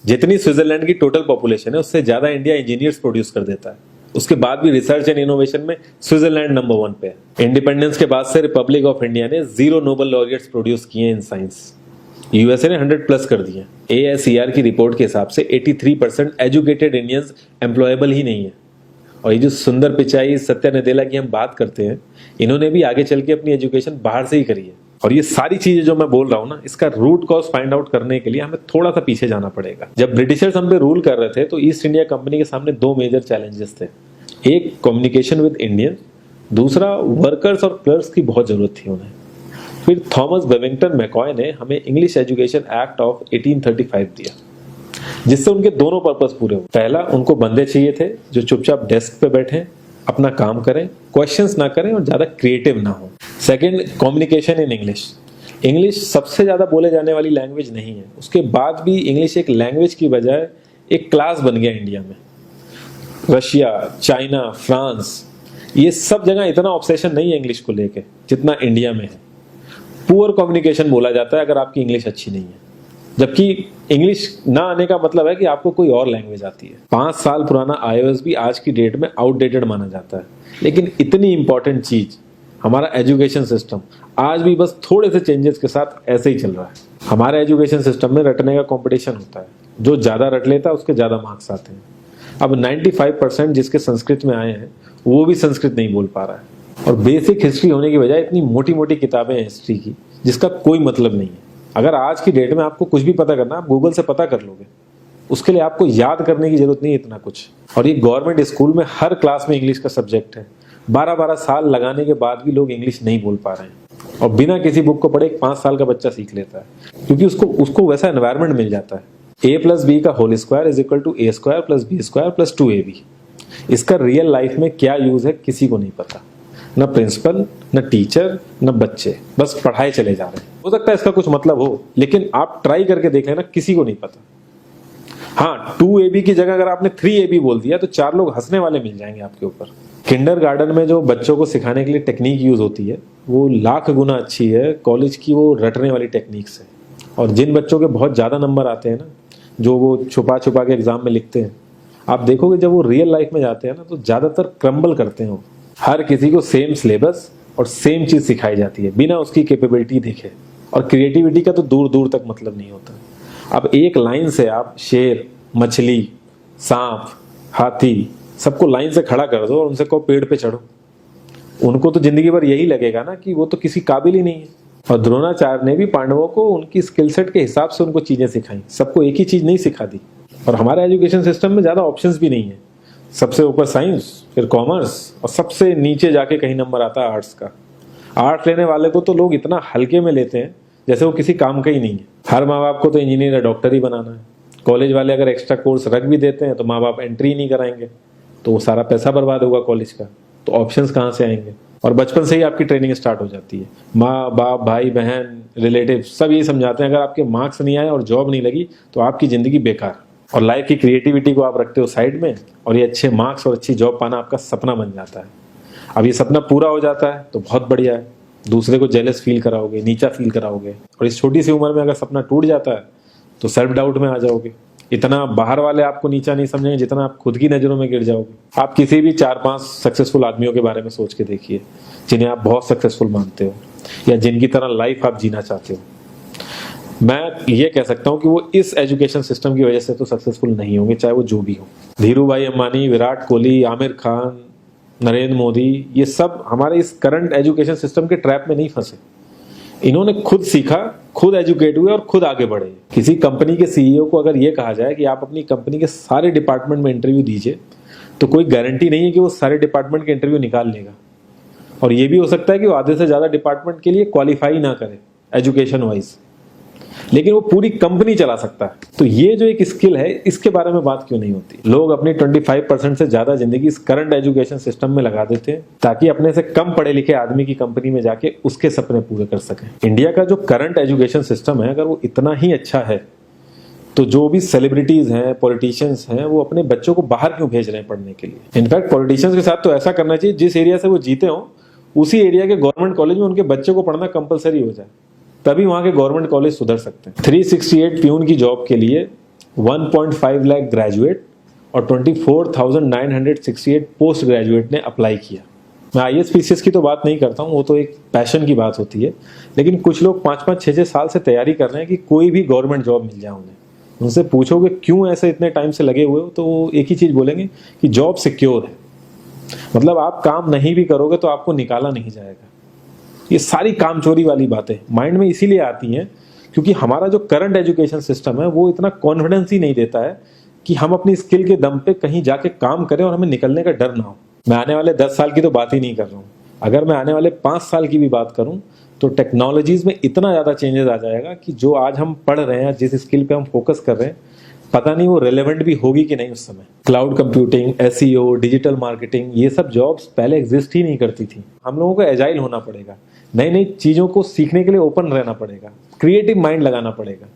जितनी स्विट्जरलैंड की total population है उससे ज्यादा इंडिया इंजीनियर्स प्रोड्यूस कर देता है। उसके बाद भी रिसर्च एंड इनोवेशन में स्विट्जरलैंड नंबर 1 पे है। इंडिपेंडेंस के बाद से रिपब्लिक ऑफ इंडिया ने 0 नोबेल लॉरियट्स प्रोड्यूस किए इन साइंस। यूएसए ने 100+ कर दिए। ASER की रिपोर्ट के हिसाब से 83% एजुकेटेड इंडियंस एम्प्लॉयबल ही नहीं है। और ये जो सुंदर पिचाई, सत्या नदेला की हम बात करते हैं, इन्होंने भी आगे चल के अपनी एजुकेशन बाहर से ही करी है। और ये सारी चीजें जो मैं बोल रहा हूँ ना, इसका रूट कॉज फाइंड आउट करने के लिए हमें थोड़ा सा पीछे जाना पड़ेगा। जब ब्रिटिशर्स हम पे रूल कर रहे थे तो ईस्ट इंडिया कंपनी के सामने 2 मेजर चैलेंजेस थे। एक कम्युनिकेशन विद इंडियन, दूसरा वर्कर्स और क्लर्क्स की बहुत जरूरत थी उन्हें। फिर थॉमस बेविंगटन मैकॉय ने हमें इंग्लिश एजुकेशन एक्ट ऑफ 1835 दिया, जिससे उनके दोनों पर्पस पूरे हुए। पहला, उनको बंदे चाहिए थे जो चुपचाप डेस्क पे बैठे, अपना काम करें, क्वेश्चंस ना करें और ज्यादा क्रिएटिव ना हो। Second, communication in English. English सबसे ज्यादा बोले जाने वाली लैंग्वेज नहीं है, उसके बाद भी इंग्लिश एक लैंग्वेज की बजाय एक क्लास बन गया इंडिया में। रशिया, चाइना, फ्रांस, ये सब जगह इतना ऑब्सेशन नहीं है इंग्लिश को लेके जितना इंडिया में है। पुअर कम्युनिकेशन बोला जाता है अगर आपकी इंग्लिश अच्छी नहीं है, जबकि इंग्लिश ना आने का मतलब है कि आपको कोई और लैंग्वेज आती है। 5 साल पुराना iOS भी आज की डेट में आउटडेटेड माना जाता है। लेकिन इतनी इंपॉर्टेंट चीज हमारा एजुकेशन सिस्टम आज भी बस थोड़े से चेंजेस के साथ ऐसे ही चल रहा है। हमारे एजुकेशन सिस्टम में रटने का कंपटीशन होता है, जो ज्यादा रट लेता है उसके ज्यादा मार्क्स आते हैं। अब 95% जिसके संस्कृत में आए हैं वो भी संस्कृत नहीं बोल पा रहा है। और बेसिक हिस्ट्री होने की बजाय इतनी मोटी मोटी किताबें हैं हिस्ट्री की जिसका कोई मतलब नहीं है। अगर आज की डेट में आपको कुछ भी पता करना, आप गूगल से पता कर लोगे, उसके लिए आपको याद करने की जरूरत नहीं है इतना कुछ। और ये गवर्नमेंट स्कूल में हर क्लास में इंग्लिश का सब्जेक्ट है। 12-12 साल लगाने के बाद भी लोग इंग्लिश नहीं बोल पा रहे हैं। और बिना किसी बुक को पढ़े 5 साल का बच्चा सीख लेता है, क्योंकि उसको वैसा एनवायरमेंट मिल जाता है। a+b का whole square is equal to a² + b² + 2ab। इसका रियल लाइफ में क्या यूज है किसी को नहीं पता, न प्रिंसिपल, न टीचर, न बच्चे, बस पढ़ाए चले जा रहे हैं। हो सकता है इसका कुछ मतलब हो, लेकिन आप ट्राई करके देख लेना, किसी को नहीं पता। हाँ, 2ab की जगह अगर आपने 3ab बोल दिया तो 4 लोग हंसने वाले मिल जाएंगे आपके ऊपर। किंडरगार्टन में जो बच्चों को सिखाने के लिए टेक्निक यूज होती है वो लाख गुना अच्छी है कॉलेज की वो रटने वाली टेक्निक से। और जिन बच्चों के बहुत ज्यादा नंबर आते हैं ना, जो वो छुपा छुपा के एग्जाम में लिखते हैं, आप देखोगे जब वो रियल लाइफ में जाते हैं ना तो ज्यादातर क्रम्बल करते हैं। हर किसी को सेम सिलेबस और सेम चीज सिखाई जाती है बिना उसकी कैपेबिलिटी देखे। और क्रिएटिविटी का तो दूर दूर तक मतलब नहीं होता। अब एक लाइन से आप शेर, मछली, सांप, हाथी सबको लाइन से खड़ा कर दो और उनसे कहो पेड़ पे चढ़ो, उनको तो जिंदगी भर यही लगेगा ना कि वो तो किसी काबिल ही नहीं है। और द्रोणाचार्य ने भी पांडवों को उनकी स्किल सेट के हिसाब से उनको चीजें सिखाई, सबको एक ही चीज नहीं सिखा दी। और हमारे एजुकेशन सिस्टम में ज्यादा ऑप्शंस भी नहीं है। सबसे ऊपर साइंस, फिर कॉमर्स, और सबसे नीचे जाके कहीं नंबर आता है आर्ट्स का। आर्ट्स लेने वाले को तो लोग इतना हल्के में लेते हैं जैसे वो किसी काम का ही नहीं है। हर माँ बाप को तो इंजीनियर या डॉक्टर ही बनाना है। कॉलेज वाले अगर एक्स्ट्रा कोर्स रख भी देते हैं तो माँ बाप एंट्री नहीं कराएंगे, तो वो सारा पैसा बर्बाद होगा कॉलेज का। तो ऑप्शंस कहाँ से आएंगे? और बचपन से ही आपकी ट्रेनिंग स्टार्ट हो जाती है। माँ बाप, भाई बहन, रिलेटिव सब यही समझाते हैं अगर आपके मार्क्स नहीं आए और जॉब नहीं लगी तो आपकी जिंदगी बेकार। और लाइफ की क्रिएटिविटी को आप रखते हो साइड में, और ये अच्छे मार्क्स और अच्छी जॉब पाना आपका सपना बन जाता है। अब ये सपना पूरा हो जाता है तो बहुत बढ़िया है, दूसरे को जेलस फील कराओगे, नीचा फील कराओगे। और इस छोटी सी उम्र में अगर सपना टूट जाता है तो सेल्फ डाउट में आ जाओगे। इतना बाहर वाले आपको नीचा नहीं समझेंगे जितना आप खुद की नजरों में गिर जाओगे। आप किसी भी 4-5 सक्सेसफुल आदमियों के बारे में सोच के देखिए जिन्हें आप बहुत सक्सेसफुल मानते हो या जिनकी तरह लाइफ आप जीना चाहते हो। मैं ये कह सकता हूं कि वो इस एजुकेशन सिस्टम की वजह से तो सक्सेसफुल नहीं होंगे, चाहे वो जो भी हो। धीरू भाई अंबानी, विराट कोहली, आमिर खान, नरेंद्र मोदी, ये सब हमारे इस करंट एजुकेशन सिस्टम के ट्रैप में नहीं फंसे। इन्होंने खुद सीखा, खुद एजुकेट हुए और खुद आगे बढ़े। किसी कंपनी के सीईओ को अगर ये कहा जाए कि आप अपनी कंपनी के सारे डिपार्टमेंट में इंटरव्यू दीजिए, तो कोई गारंटी नहीं है कि वो सारे डिपार्टमेंट के इंटरव्यू निकाल लेगा। और ये भी हो सकता है कि वो आधे से ज्यादा डिपार्टमेंट के लिए क्वालिफाई ना करे एजुकेशन वाइज, लेकिन वो पूरी कंपनी चला सकता है। तो ये जो एक स्किल है, इसके बारे में बात क्यों नहीं होती? लोग अपनी 25% से ज्यादा जिंदगी इस करंट एजुकेशन सिस्टम में लगा देते हैं ताकि अपने से कम पढ़े लिखे आदमी की कंपनी में जाके उसके सपने पूरे कर सकें। इंडिया का जो करंट एजुकेशन सिस्टम है, अगर वो इतना ही अच्छा है तो जो भी सेलिब्रिटीज हैं, पॉलिटिशियंस हैं, वो अपने बच्चों को बाहर क्यों भेज रहे हैं पढ़ने के लिए? इनफैक्ट पॉलिटिशियंस के साथ तो ऐसा करना चाहिए, जिस एरिया से वो जीते हो उसी एरिया के गवर्नमेंट कॉलेज में उनके बच्चे को पढ़ना कंपलसरी हो जाए, तभी वहां के गवर्नमेंट कॉलेज सुधर सकते हैं। 368 प्यून की जॉब के लिए 1.5 लाख ग्रेजुएट और 24,968 पोस्ट ग्रेजुएट ने अप्लाई किया। मैं IAS PCS की तो बात नहीं करता हूँ, वो तो एक पैशन की बात होती है, लेकिन कुछ लोग 5-5, 6-6 साल से तैयारी कर रहे हैं कि कोई भी गवर्नमेंट जॉब मिल जाए उन्हें। उनसे पूछोगे क्यों ऐसे इतने टाइम से लगे हुए हो, तो वो एक ही चीज़ बोलेंगे कि जॉब सिक्योर है। मतलब आप काम नहीं भी करोगे तो आपको निकाला नहीं जाएगा। ये सारी कामचोरी वाली बातें माइंड में इसीलिए आती हैं क्योंकि हमारा जो करंट एजुकेशन सिस्टम है वो इतना कॉन्फिडेंस ही नहीं देता है कि हम अपनी स्किल के दम पे कहीं जाके काम करें और हमें निकलने का डर ना हो। मैं आने वाले 10 साल की तो बात ही नहीं कर रहा हूँ, अगर मैं आने वाले 5 साल की भी बात करूँ तो टेक्नोलॉजीज में इतना ज़्यादा चेंजेस आ जाएगा कि जो आज हम पढ़ रहे हैं, जिस स्किल पे हम फोकस कर रहे हैं, पता नहीं वो रेलेवेंट भी होगी कि नहीं उस समय। Cloud computing, SEO, digital marketing, ये सब जॉब्स पहले एग्जिस्ट ही नहीं करती थी। हम लोगों को एजाइल होना पड़ेगा, नई नई चीज़ों को सीखने के लिए ओपन रहना पड़ेगा, क्रिएटिव माइंड लगाना पड़ेगा।